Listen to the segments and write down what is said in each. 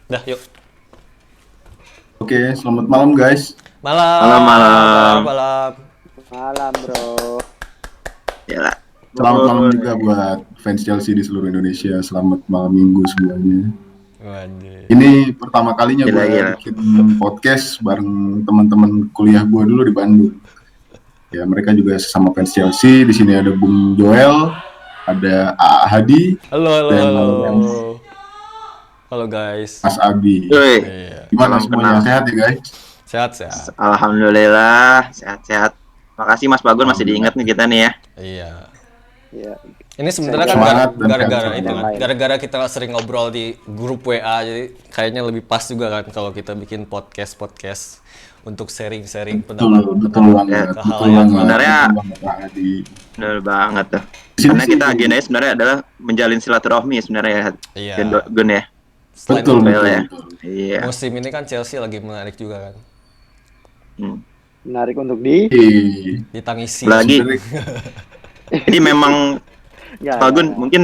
Dah, yuk. Oke, selamat malam guys. Malam. Malam. Malam. Malam bro. Ya, Selamat malam juga buat fans Chelsea di seluruh Indonesia. Selamat malam minggu semuanya. Waduh. Ini pertama kalinya gue Gila. bikin podcast bareng teman-teman kuliah gue dulu di Bandung. Ya, mereka juga sesama fans Chelsea. Di sini ada Bung Joel, ada A. Hadi, Halo. dan Halo guys. Mas Abi. Woi, Iya. Gimana salam semuanya? kenal. Sehat ya guys? Sehat. Alhamdulillah sehat-sehat. Makasih Mas Bagun masih diingat nih kita nih ya. Iya. Iya. Ini sebenarnya kan Semangat dan gara-gara sehat itu selalu. kan. Gara-gara kita sering ngobrol di grup WA, jadi kayaknya lebih pas juga kan kalau kita bikin podcast untuk sharing pendapat. Betul banget. Hal Betul yang banget. sebenarnya- Betul banget, Pak Hadi. Benar banget tuh. Di sini Karena sih- kita agendanya sebenarnya adalah menjalin silaturahmi sebenarnya ya. Iya. Gun ya. Selain Betul, itu, Well, ya. betul. Iya. musim ini kan Chelsea lagi menarik juga kan. Hmm. Menarik untuk di. Ditangisi. Lagi. Sebenarnya Jadi memang Ya, Bagun ya. mungkin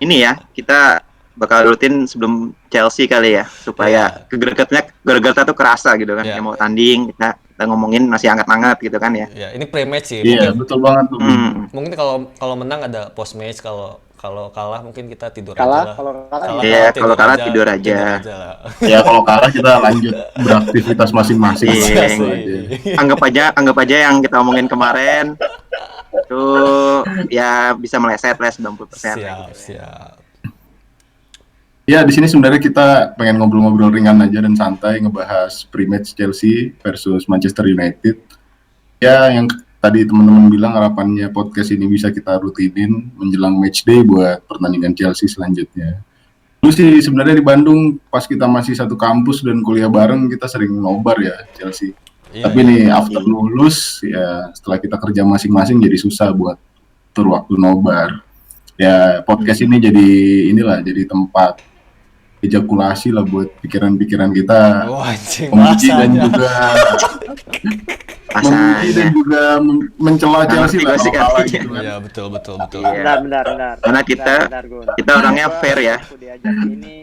ini ya kita bakal rutin sebelum Chelsea kali ya supaya gregetnya tuh kerasa gitu kan. Iya. Kayak mau tanding kita ngomongin masih hangat-hangat gitu kan ya. Ya, ini pre-match sih. Iya, betul banget tuh. Mungkin kalau menang ada post match, kalau kalah mungkin kita tidur Kalah, aja lah. kalau kalah Iya, kalau kalah tidur aja. lah. Ya kalau kalah kita lanjut beraktivitas masing-masing. Iya, lah, sih. gitu aja. anggap aja yang kita omongin kemarin tuh ya bisa meleset lah 90%. Siap. Ya di sini sebenarnya kita pengen ngobrol-ngobrol ringan aja dan santai ngebahas pre-match Chelsea versus Manchester United. Ya yang tadi teman-teman bilang harapannya podcast ini bisa kita rutinin menjelang match day buat pertandingan Chelsea selanjutnya. Dulu sih sebenarnya di Bandung pas kita masih satu kampus dan kuliah bareng kita sering nobar ya Chelsea. Iya, Tapi nih after lulus ya setelah kita kerja masing-masing jadi susah buat atur waktu nobar. Ya podcast ini jadi tempat ejakulasi lah buat pikiran-pikiran kita. Wah, anjing Memuji dan bahasanya. juga memuji dan Rasanya. juga mencela Chelsea lah ngerti kalau kalah sih, gitu kan. Iya, betul. Iya. Bentar. Karena kita- Gun. kita orangnya Gua fair ya. Aku diajak ini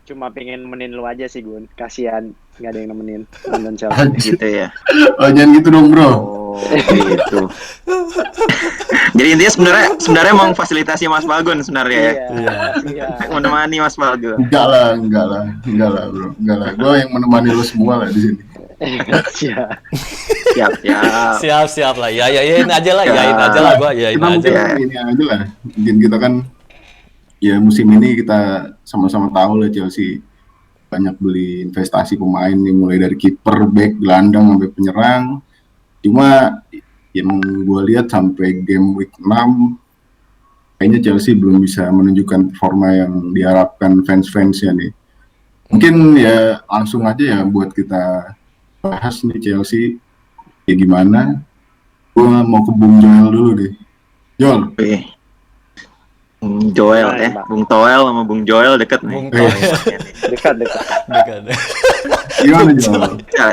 cuma pengen nemenin lu aja sih Gun. Kasihan nggak ada yang nemenin nonton Chelsea. Gitu ya. Oh, jangan gitu dong bro. Oh, gitu. Jadi intinya sebenarnya mau fasilitasi Mas Bagun sebenarnya ya. Iya. Menemani Mas Bagun. Enggak lah bro. Enggak lah. Gue yang menemani lo semua lah di sini. Iya. Siap. Siap lah. Yain aja lah gua. Yain Kita aja. mungkin Ya. ini aja lah. Mungkin kita kan ya musim ini kita sama-sama tahu lah Chelsea banyak beli investasi pemain nih mulai dari kiper, back, gelandang sampai penyerang. Cuma yang gue lihat sampai game week 6 kayaknya Chelsea belum bisa menunjukkan performa yang diharapkan fans-fansnya nih. Mungkin ya langsung aja ya buat kita bahas nih Chelsea kayak gimana. Gue mau ke Bung Joel dulu deh. Joel, Wih. Bung Joel ya. Bung Toel sama Bung Joel deket nih. Bung Toel. Dekat. Dekat. gimana Joel? Ya,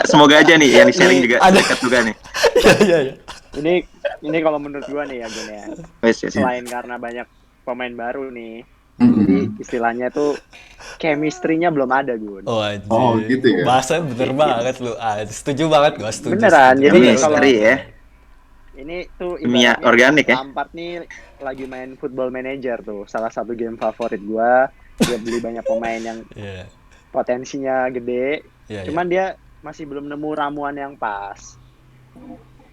semoga aja nih yang di-sharing juga Ada. dekat juga nih. Iya. Ini kalau menurut gua nih ya Gun ya. Wes. Selain karena banyak pemain baru nih, Mm-mm. jadi istilahnya tuh chemistry-nya belum ada Gun. Oh, anjing. Oh, gitu ya. Bahasa bener banget lu. Setuju banget gua, setuju. Beneran, setuju. jadi Chemistry kalau- ya. Ini tuh Kimia ibaratnya organik ya. Lampard nih lagi main Football Manager tuh, salah satu game favorit gua. Dia beli banyak pemain yang Iya. potensinya gede, Iya. cuman dia masih belum nemu ramuan yang pas.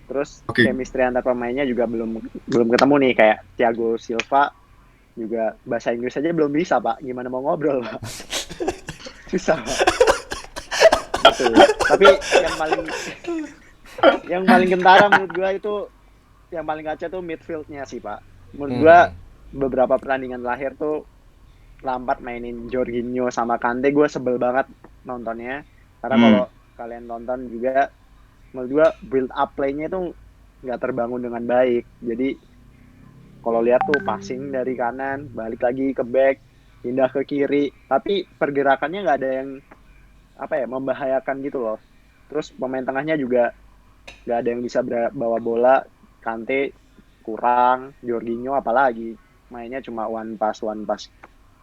Terus Oke. chemistry antar pemainnya juga belum ketemu nih, kayak Thiago Silva juga bahasa Inggris aja belum bisa Pak, gimana mau ngobrol Pak? Susah Pak. Gitu. Tapi yang paling kentara menurut gua itu yang paling kacau tuh midfieldnya sih Pak. Menurut gua beberapa pertandingan terakhir tuh Lampard mainin Jorginho sama Kante, gue sebel banget nontonnya. Karena kalau kalian nonton juga, menurut gue build up play-nya itu nggak terbangun dengan baik. Jadi kalau lihat tuh passing dari kanan, balik lagi ke back, pindah ke kiri, tapi pergerakannya nggak ada yang membahayakan gitu loh. Terus pemain tengahnya juga nggak ada yang bisa bawa bola. Kante kurang, Jorginho apalagi mainnya cuma one pass.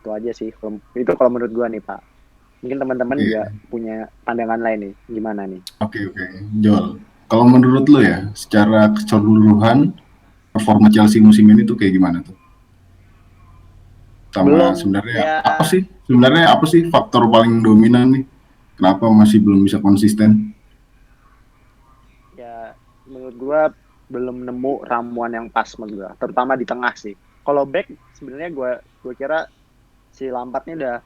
Itu aja sih. Itu kalau menurut gua nih, Pak. Mungkin teman-teman Oke. juga punya pandangan lain nih. Gimana nih? Oke, Joel. Kalau menurut lo ya, secara keseluruhan performa Chelsea musim ini tuh kayak gimana tuh? Sama Belum ya sebenarnya apa sih faktor paling dominan nih? Kenapa masih belum bisa konsisten? ya menurut gua belum nemu ramuan yang pas menurut gua, terutama di tengah sih. Kalau back sebenarnya gua kira si Lampard ini udah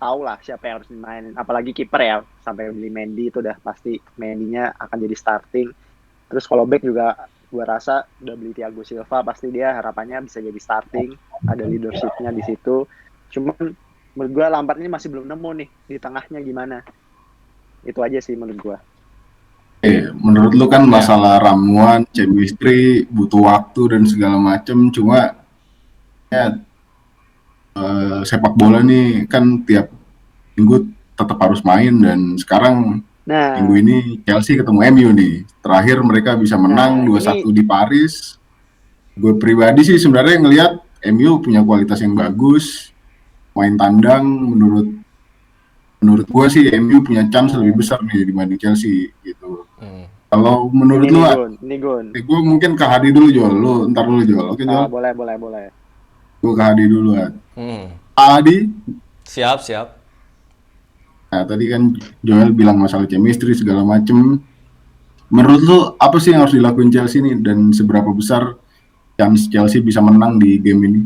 tahu lah siapa yang harus dimainin, apalagi kiper ya, sampai beli Mendy itu udah pasti Mendy-nya akan jadi starting. Terus kalau back juga gua rasa udah beli Thiago Silva, pasti dia harapannya bisa jadi starting, ada leadership-nya di situ. Cuman menurut gua Lampard ini masih belum nemu nih di tengahnya gimana. Itu aja sih menurut gua. Menurut lu kan masalah ramuan, chemistry, butuh waktu dan segala macem. Cuma ya sepak bola nih kan tiap minggu tetap harus main, dan sekarang Nah, minggu ini Chelsea ketemu MU nih. Terakhir mereka bisa menang Nah, 2-1 di Paris. Gue pribadi sih sebenarnya ngelihat MU punya kualitas yang bagus. Main tandang menurut gue sih MU punya chance lebih besar nih dibanding Chelsea gitu. Kalau menurut ini lu, nih Gun. gue mungkin ke Hadi dulu Jol. Lu ntar dulu Jol. Oke Jol. Boleh. Gue ke Hadi dulu. Hmm. Hadi. Siap. Nah, tadi kan Joel bilang masalah chemistry segala macem. Menurut lu apa sih yang harus dilakuin Chelsea nih, dan seberapa besar chance Chelsea bisa menang di game ini?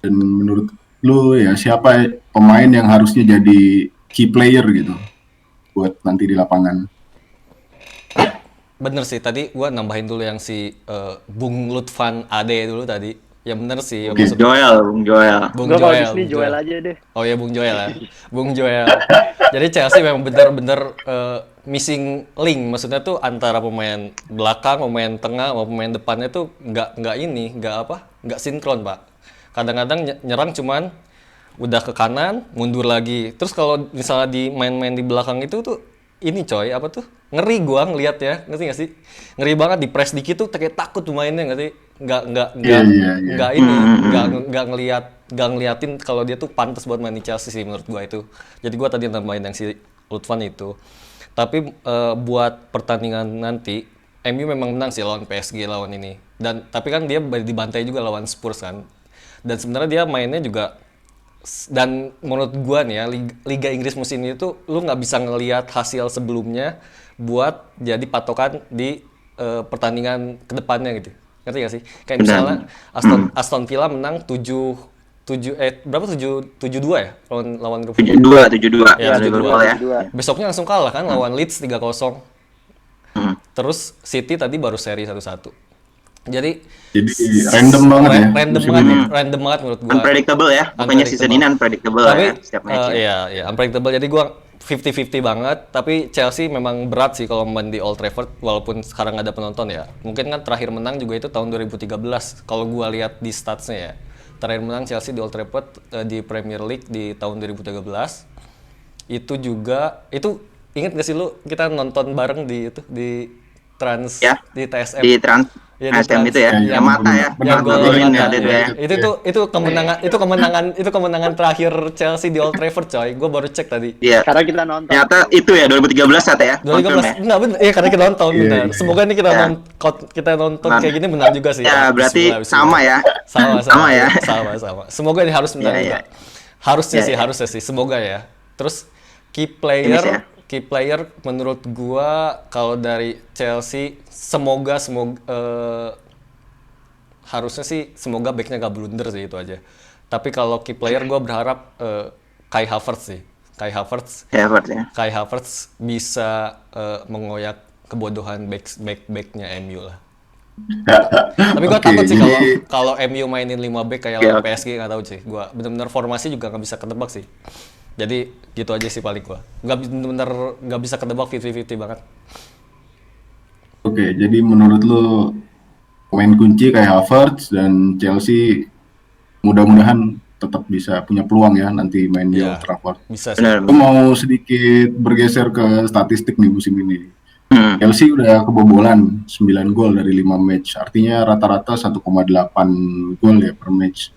Dan menurut lu ya siapa pemain yang harusnya jadi key player gitu buat nanti di lapangan? Bener sih, tadi gua nambahin dulu yang si Bung Lutfan Ade dulu tadi. Ya bener sih, Oke. maksud Bung Joel. Bung Gue kalau di Joel. sini Joel aja deh. Oh ya Bung Joel ya. Bung Joel. Jadi Chelsea memang bener-bener missing link, maksudnya tuh antara pemain belakang, pemain tengah, sama pemain depannya tuh nggak sinkron Pak. Kadang-kadang nyerang cuman udah ke kanan, mundur lagi. Terus kalau misalnya di main-main di belakang itu tuh ini coy, apa tuh? Ngeri gua ngeliat ya, ngerti gak sih? Ngeri banget, di press dikit tuh kayak takut pemainnya, nggak sih? Nggak ngeliatin kalau dia tuh pantas buat main di Chelsea sih menurut gua itu. Jadi gua tadi nambahin yang si Lutfan itu. Tapi buat pertandingan nanti MU memang menang sih lawan PSG lawan ini. Dan tapi kan dia dibantai juga lawan Spurs kan. Dan sebenarnya dia mainnya juga, dan menurut gua nih ya, Liga Inggris musim ini tuh lu nggak bisa ngelihat hasil sebelumnya buat jadi patokan di pertandingan kedepannya gitu. Ngerti gak sih? Kayak misalnya Aston Villa menang 7-2 ya lawan Liverpool. 7-2 Ya, 7-2. Liverpool ya. Besoknya langsung kalah kan lawan Leeds 3-0. Terus City tadi baru seri 1-1. Jadi random banget ya. Random banget menurut gua. Unpredictable ya. Pokoknya season ini unpredictable Tapi, ya setiap match. Iya, unpredictable. Jadi gua 50-50 banget, tapi Chelsea memang berat sih kalau main di Old Trafford walaupun sekarang ada penonton ya. Mungkin kan terakhir menang juga itu tahun 2013 kalau gua lihat di statsnya ya. Terakhir menang Chelsea di Old Trafford di Premier League di tahun 2013. Itu juga inget gak sih lu kita nonton bareng di Trans Ya, di TSM. Di TSM itu ya, yang mata ya, Yang gol golin mata. ya, itu ya. Itu kemenangan terakhir Chelsea di Old Trafford coy. Gue baru cek tadi. Iya. Karena kita nonton. Ternyata itu ya 2013 saat ya. 2013. Enggak bener. Iya karena kita nonton benar. Semoga ini kita nonton kayak gini menang juga sih. Ya, berarti sama ya. Sama ya. Sama. Semoga ini harus menang juga. Harusnya sih. Semoga ya. Terus key player menurut gua kalau dari Chelsea semoga harusnya sih semoga backnya gak blunder sih, itu aja. Tapi kalau key player gua berharap Kai Havertz sih. Kai Havertz bisa mengoyak kebodohan backnya MU lah. Tapi gua takut sih kalau MU mainin 5 back kayak lawan PSG, nggak tahu sih. Gua benar-benar formasi juga nggak bisa ketebak sih. Jadi gitu aja sih paling gua. Nggak bisa ketebak 50-50 banget. Oke, jadi menurut lu pemain kunci kayak Havertz dan Chelsea mudah-mudahan tetap bisa punya peluang ya nanti main di Old Trafford. Bisa sih. Aku mau sedikit bergeser ke statistik nih musim ini. Chelsea udah kebobolan 9 gol dari 5 match. Artinya rata-rata 1,8 gol ya per match.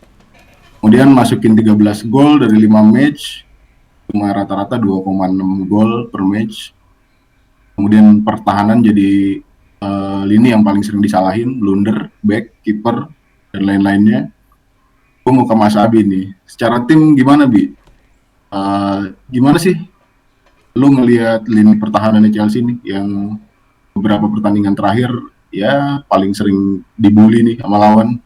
Kemudian masukin 13 gol dari 5 match, cuma rata-rata 2,6 gol per match. Kemudian pertahanan jadi lini yang paling sering disalahin, blunder, back, kiper, dan lain-lainnya. Gue mau ke Mas Abi nih. Secara tim gimana, Bi? Gimana sih lu ngelihat lini pertahanan Chelsea nih yang beberapa pertandingan terakhir ya paling sering dibully nih sama lawan?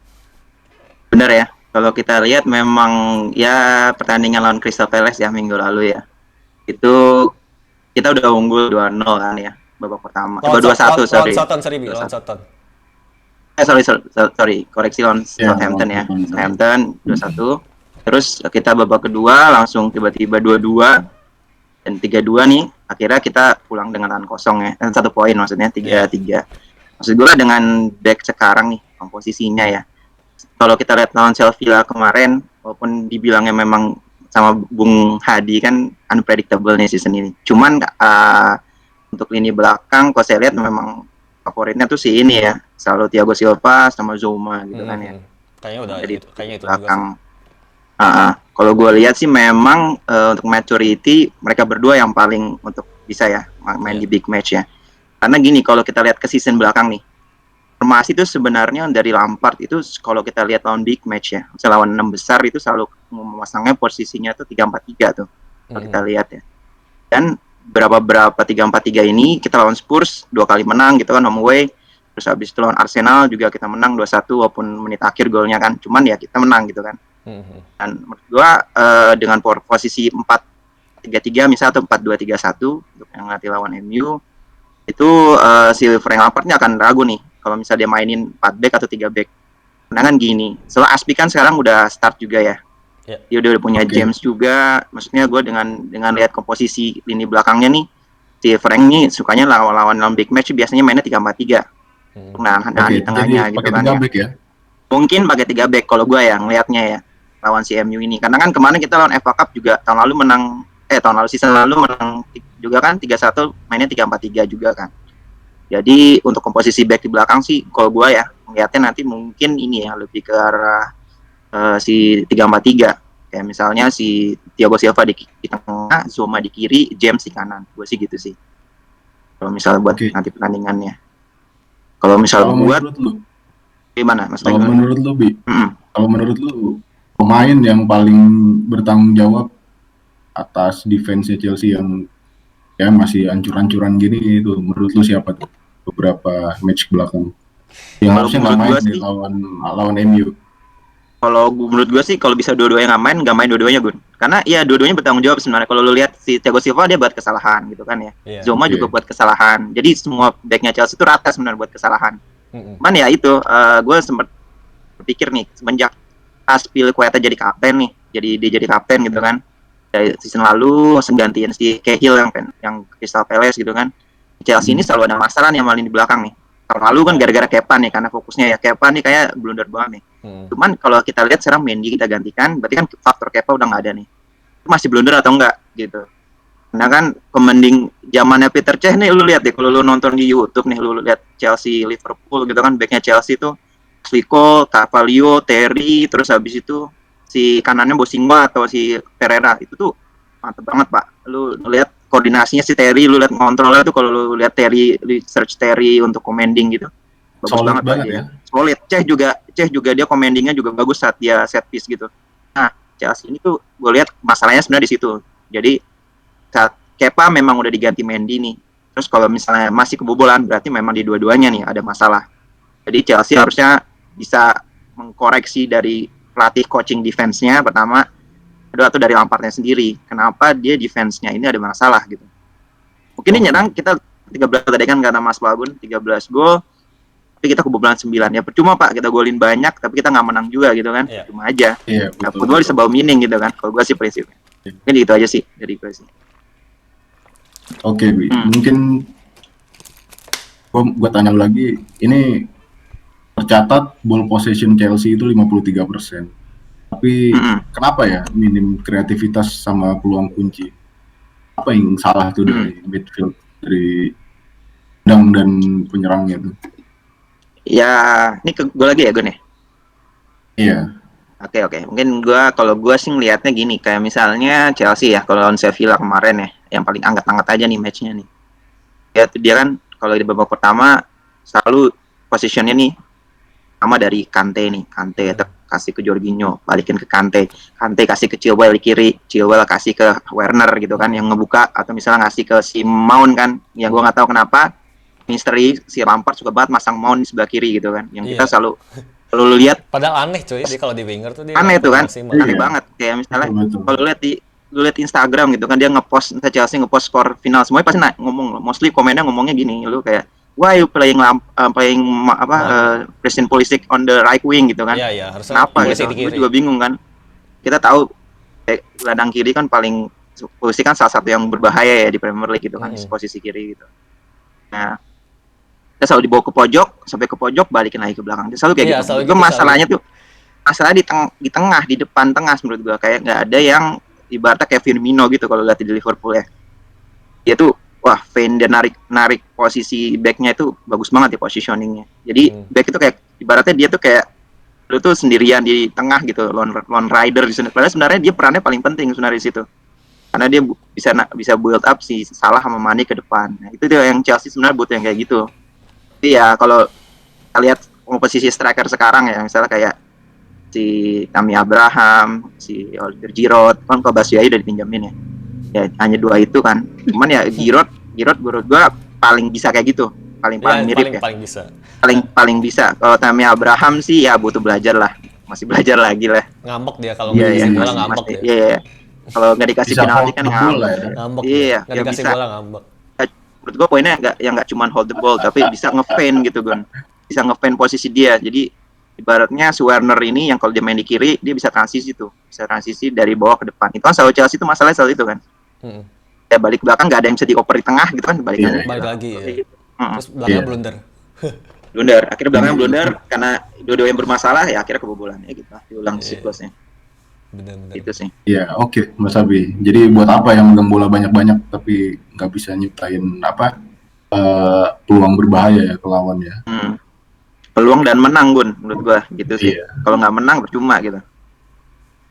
Bener ya. Kalau kita lihat memang ya pertandingan lawan Crystal Palace ya minggu lalu ya. Itu kita udah unggul 2-0 kan ya babak pertama. Lawan 2-1 lawan sorry. Southampton, sorry, Bi. 2-1. Lawan Southampton. Sorry, koreksi lawan Ya, Southampton ya. lawan Southampton 2-1. Terus kita babak kedua langsung tiba-tiba 2-2 dan 3-2 nih. Akhirnya kita pulang dengan tahan kosong ya. Dan 1 poin maksudnya 3-3. Maksud gue dengan back sekarang nih komposisinya ya. Kalau kita lihat lawan Sevilla kemarin, walaupun dibilangnya memang sama Bung Hadi kan unpredictable nih season ini. Cuman untuk lini belakang, kalau saya lihat memang favoritnya tuh si ini ya, selalu Thiago Silva sama Zouma gitu kan ya. Kayaknya udah Jadi kayaknya itu juga belakang. sih. Kalau gue lihat sih memang untuk maturity mereka berdua yang paling untuk bisa ya main di big match ya. Karena gini, kalau kita lihat ke season belakang nih, formasi itu sebenarnya dari Lampard itu kalau kita lihat lawan big match ya, misalnya lawan 6 besar itu selalu memasangnya posisinya tuh 3-4-3 tuh. Kalau kita lihat ya. Dan berapa 3-4-3 ini kita lawan Spurs 2 kali menang gitu kan home away. Terus habis itu lawan Arsenal juga kita menang 2-1 walaupun menit akhir golnya kan. Cuman ya kita menang gitu kan. Dan menurut gua dengan posisi 4-3-3 misalnya atau 4-2-3-1 untuk yang nanti lawan MU itu si Frank Lampard akan ragu nih kalau misalnya dia mainin 4 back atau 3 back. Karena kan gini, soalnya Aspi kan sekarang udah start juga ya. Dia udah punya James juga. Maksudnya gue dengan lihat komposisi lini belakangnya nih, si Frank nih sukanya lawan big match biasanya mainnya 3-4-3. Nah, di tengahnya gitu kan ya. Mungkin pakai 3 back kalau gue ya ngelihatnya ya lawan si MU ini. Karena kan kemarin kita lawan FA Cup juga tahun lalu season lalu menang juga kan 3-1 mainnya 3-4-3 juga kan. Jadi untuk komposisi back di belakang sih kalau gue ya ngeliatnya nanti mungkin ini ya lebih ke arah si 3-4-3. Kayak misalnya si Thiago Silva di tengah, Zouma di kiri, James di kanan. Gue sih gitu sih. Kalau misalnya buat nanti pertandingannya. Kalau misalnya buat gimana Mas? Kalau menurut lu, Bi, kalau menurut lu pemain yang paling bertanggung jawab atas defense Chelsea yang ya masih ancur-ancuran gini itu menurut lu siapa tuh beberapa match belakang yang harusnya nggak main di lawan MU? Kalau menurut gue sih kalau bisa dua-duanya nggak main dua-duanya Gun. Karena ya dua-duanya bertanggung jawab sebenarnya. Kalau lu lihat si Thiago Silva dia buat kesalahan gitu kan ya. Zouma juga buat kesalahan. Jadi semua backnya Chelsea itu rata sebenarnya buat kesalahan. Cuman ya itu gue sempat berpikir nih semenjak Azpilicueta jadi kapten nih. Jadi dia jadi kapten gitu kan. Dari season lalu gantiin si Cahill yang Crystal Palace gitu kan. Chelsea ini selalu ada masalah nih malah di belakang nih. Tahun lalu kan gara-gara Kepa nih karena fokusnya ya Kepa nih kayak blunder banget nih. Cuman kalau kita lihat sekarang Mendy kita gantikan, berarti kan faktor Kepa udah nggak ada nih. Masih blunder atau enggak gitu. Karena kan pembanding zamannya Peter Cech nih lu lihat deh kalau lu nonton di YouTube nih lu lihat Chelsea Liverpool gitu kan backnya Chelsea tuh Sliko, Carvalho, Terry, terus habis itu si kanannya Bosingwa atau si Pereira itu tuh mantep banget Pak. Lu lihat koordinasinya si Terry, lu lihat kontrolnya tuh kalau lu lihat Terry, search Terry untuk commanding gitu. Bagus banget ya. Solid. Cech juga dia commandingnya juga bagus saat dia set piece gitu. Nah, Chelsea ini tuh gue lihat masalahnya sebenarnya di situ. Jadi saat Kepa memang udah diganti Mendy nih. Terus kalau misalnya masih kebobolan berarti memang di dua-duanya nih ada masalah. Jadi Chelsea harusnya bisa mengkoreksi dari pelatih coaching defense-nya pertama, kedua atau dari Lampardnya sendiri. Kenapa dia defense-nya ini ada masalah gitu. Mungkin ini nyerang kita 13 tadi kan kata Mas Bagun 13 gol tapi kita kebobolan 9 ya percuma Pak kita golin banyak tapi kita nggak menang juga gitu kan cuma aja football bisa bawa meaning gitu kan kalau gue sih prinsipnya mungkin gitu aja sih dari gue sih. Oke, Bi. Mungkin gue tanya lagi ini tercatat ball possession Chelsea itu 53%. Tapi kenapa ya minim kreativitas sama peluang kunci? Apa yang salah tuh dari midfield, dari dan penyerangnya tuh? Ya, ini ke gue lagi ya Gun ya? Iya. Oke. Mungkin kalau gua sih ngelihatnya gini, kayak misalnya Chelsea ya, kalau lawan Sevilla kemarin ya, yang paling angkat-angkat aja nih matchnya nih. Ya tuh dia kan kalau di babak pertama selalu positionnya nih sama dari Kante nih, Kante kasih ke Jorginho, balikin ke Kante, Kante kasih ke Chilwell di kiri, Chilwell kasih ke Werner gitu kan, yang ngebuka, atau misalnya ngasih ke si Mount kan, yang gua nggak tahu kenapa misteri si Lampard suka banget masang Mount di sebelah kiri gitu kan, yang kita Iya. selalu lihat Padahal aneh coy, dia kalau di winger tuh dia aneh nggak tuh kurang kan, maksimal. aneh Iya. banget, kayak misalnya Betul. kalau lu lihat Instagram gitu kan, dia ngepost misalnya Chelsea ngepost skor final, semuanya pasti ngomong, mostly komennya ngomongnya gini, lu kayak why you Christian Pulisic on the right wing gitu kan, Iya, harusnya kenapa polisi gitu, di gue kiri. juga bingung kan. Kita tahu gelandang kiri kan Pulisic kan salah satu yang berbahaya ya di Premier League gitu kan, posisi kiri gitu. Nah, kita selalu dibawa ke pojok, sampai ke pojok balikin lagi ke belakang, dia selalu kayak Iya, gitu. selalu Menurut gue gitu, masalahnya tuh masalah di tengah, di depan tengah, menurut gue kayak nggak ada yang ibaratnya kayak Firmino gitu kalau lihat di Liverpool ya. Dia tuh wah, dia narik posisi backnya itu bagus banget ya positioningnya. Jadi back itu kayak ibaratnya dia tuh kayak lu tuh sendirian di tengah gitu, lone rider di sana. Padahal sebenarnya dia perannya paling penting sebenarnya di situ. Karena dia bisa build up si Salah sama Mane ke depan. Nah, itu dia yang Chelsea sebenarnya butuh yang kayak gitu. Tapi ya kalau kita lihat posisi striker sekarang ya, misalnya kayak si Tammy Abraham, si Oliver Giroud, kan kalau Batshuayi udah dipinjamin ya. Ya hanya dua itu kan. Cuman ya Giroud menurut gua paling bisa kayak gitu, paling Ya, mirip ya. paling bisa. Paling bisa. Kalau Tammy Abraham sih ya butuh belajar lah. Masih belajar lagi lah. Ngambek dia kalau Iya nggak ya, dikasih bola masih ngambek masih dia. iya. Kalau nggak dikasih Bisa penalti hold kan the ball lah ya. Ngambek dia. Iya, Nggak ya dikasih bisa. bola ngambek. Menurut gua poinnya yang nggak cuma hold the ball, tapi bisa ngefan gitu Gon. Bisa ngefan posisi dia. Jadi ibaratnya si Werner ini yang kalau dia main di kiri, dia bisa transisi tuh. Bisa transisi dari bawah ke depan. Itu kan selalu Chelsea itu masalahnya selalu itu kan. Ya balik belakang nggak ada yang bisa dioper di tengah gitu kan, balik Iya, lagi. Balik lagi ya. Gitu. Terus belakangnya Iya. blunder. Blunder, akhirnya belakang Iya. blunder karena dua-dua yang bermasalah ya akhirnya kebobolan ya gitu. Diulang siklusnya. Bener-bener. Itu sih. Iya, oke, Mas Abi. Jadi buat apa yang megang bola banyak-banyak tapi nggak bisa nyiptain peluang berbahaya ya ke lawan ya. Peluang dan menang Gun, menurut gua gitu sih. Iya. Kalau nggak menang percuma gitu.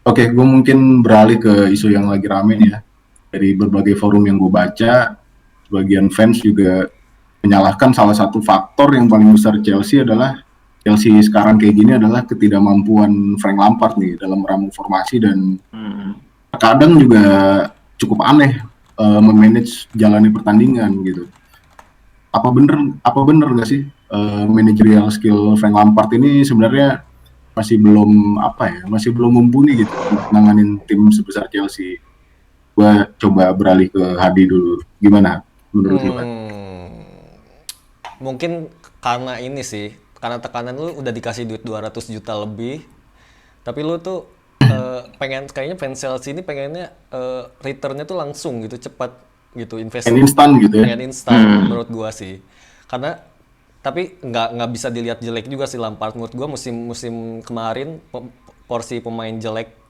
Oke, gue mungkin beralih ke isu yang lagi rame nih ya. Dari berbagai forum yang gue baca, sebagian fans juga menyalahkan salah satu faktor yang paling besar Chelsea sekarang kayak gini adalah ketidakmampuan Frank Lampard nih dalam meramu formasi dan kadang juga cukup aneh memanage jalani pertandingan gitu. Apa bener nggak sih managerial skill Frank Lampard ini sebenarnya masih belum mumpuni gitu untuk nanganin tim sebesar Chelsea. Gua coba beralih ke Hadi dulu. Gimana menurut lu, Hadi? Mungkin karena ini sih, karena tekanan lu udah dikasih duit 200 juta lebih, tapi lu tuh kayaknya fans Chelsea ini pengennya returnnya tuh langsung gitu, cepat gitu, Pengen instan gitu ya? pengen instan menurut gua sih. Karena tapi nggak bisa dilihat jelek juga sih Lampard. Menurut gua musim kemarin porsi pemain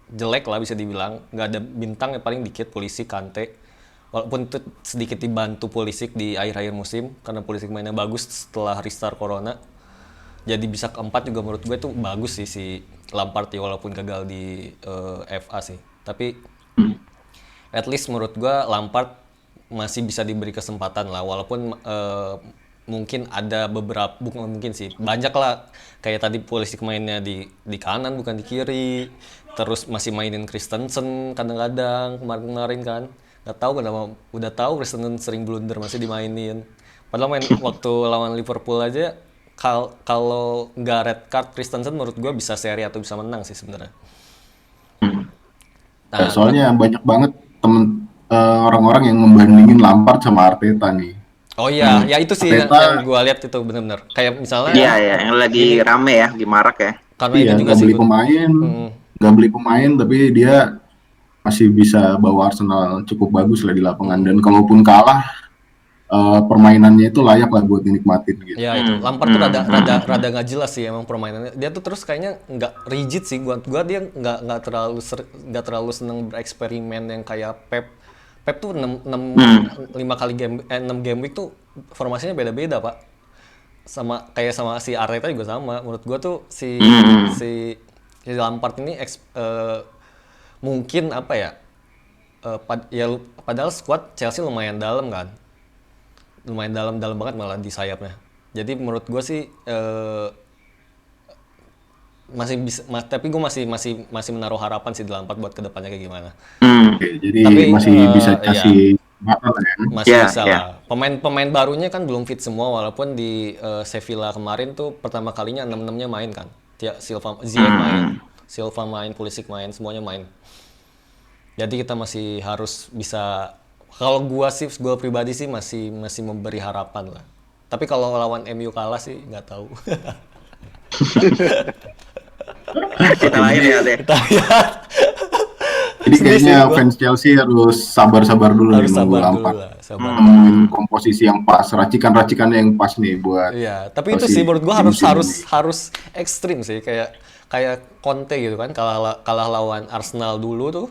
jelek lah bisa dibilang, nggak ada bintang, yang paling dikit Pulisic, Kante. Walaupun itu sedikit dibantu Pulisic di akhir-akhir musim karena Pulisic mainnya bagus setelah restart Corona. Jadi bisa keempat juga menurut gue itu bagus sih si Lampard ya, walaupun gagal di FA sih. Tapi at least menurut gue Lampard masih bisa diberi kesempatan lah, walaupun mungkin ada beberapa, bukan mungkin sih, banyak lah kayak tadi Pulisic mainnya di kanan bukan di kiri, terus masih mainin Christensen kadang-kadang kemarin-kemarin kan. Nggak tahu kenapa, udah tahu Christensen sering blunder masih dimainin. Padahal main waktu lawan Liverpool aja kalau nggak red card Christensen menurut gue bisa seri atau bisa menang sih sebenarnya. Nah, Soalnya banyak banget orang-orang yang membandingin Lampard sama Arteta nih. oh iya, ya itu sih Arteta, yang gue lihat itu benar-benar. Kayak misalnya Iya ya, yang lagi rame ya, lagi marak ya. karena iya, itu juga nggak sih beli pemain, tapi dia masih bisa bawa Arsenal cukup bagus lah di lapangan. Dan kalaupun kalah, permainannya itu layak lah buat dinikmatin gitu. ya itu Lampard tuh rada nggak jelas sih emang permainannya. Dia tuh terus kayaknya nggak rigid sih. Gua dia nggak terlalu seneng bereksperimen yang kayak Pep. Pep tuh 5 kali game 6 game week tuh formasinya beda-beda, Pak. Sama si Arteta juga sama. Menurut gua tuh si si Lampard ini mungkin apa ya? Padahal squad Chelsea lumayan dalam kan, lumayan dalam banget malah di sayapnya. Jadi menurut gue sih masih bisa, tapi gue masih menaruh harapan sih di Lampard buat kedepannya kayak gimana. Oke, jadi Tapi masih bisa kasih mata ya. masih Iya, bisa iya. lah. Pemain barunya kan belum fit semua, walaupun di Sevilla kemarin tuh pertama kalinya 6-6-nya main kan. Ziyech main, Silva main, Pulisic main, semuanya main. Jadi kita masih harus bisa, kalau gua pribadi sih masih memberi harapan lah. Tapi kalau lawan MU kalah sih nggak tahu. Kita lain ya deh. Kita lihat. Jadi kayaknya Gua fans Chelsea harus sabar-sabar dulu harus nih nunggu sabar dulu Lampard. lah, sabar. Nemuin komposisi yang pas, racikan-racikan yang pas nih buat Iya, tapi itu Chelsea sih menurut gua di musim ini. harus ekstrim sih, kayak Conte gitu kan, kalah lawan Arsenal dulu tuh,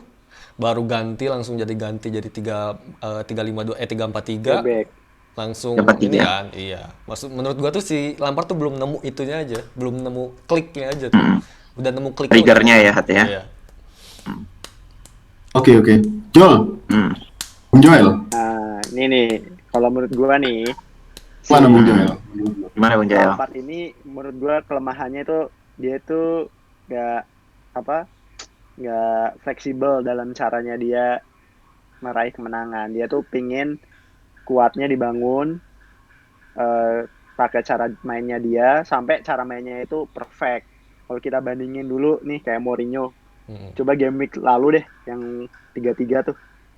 baru langsung jadi 3-5-2 3-4-3 Back. langsung 3-4-3. ini kan. Iya. Menurut gua tuh si Lampard tuh belum nemu itunya aja, belum nemu kliknya aja tuh. Udah nemu klik Triggernya ya, Hat ya. Iya. Oke. Joel, Hmm. Bung Joel, Nah, ini nih, kalau menurut gua nih, mana Bung Joel? Gimana Bung Jael? Lampard ini menurut gua kelemahannya itu dia tuh nggak fleksibel dalam caranya dia meraih kemenangan. Dia tuh pingin kuatnya dibangun pakai cara mainnya dia sampai cara mainnya itu perfect. Kalau kita bandingin dulu nih kayak Mourinho, coba game week lalu deh yang 3-3 tuh.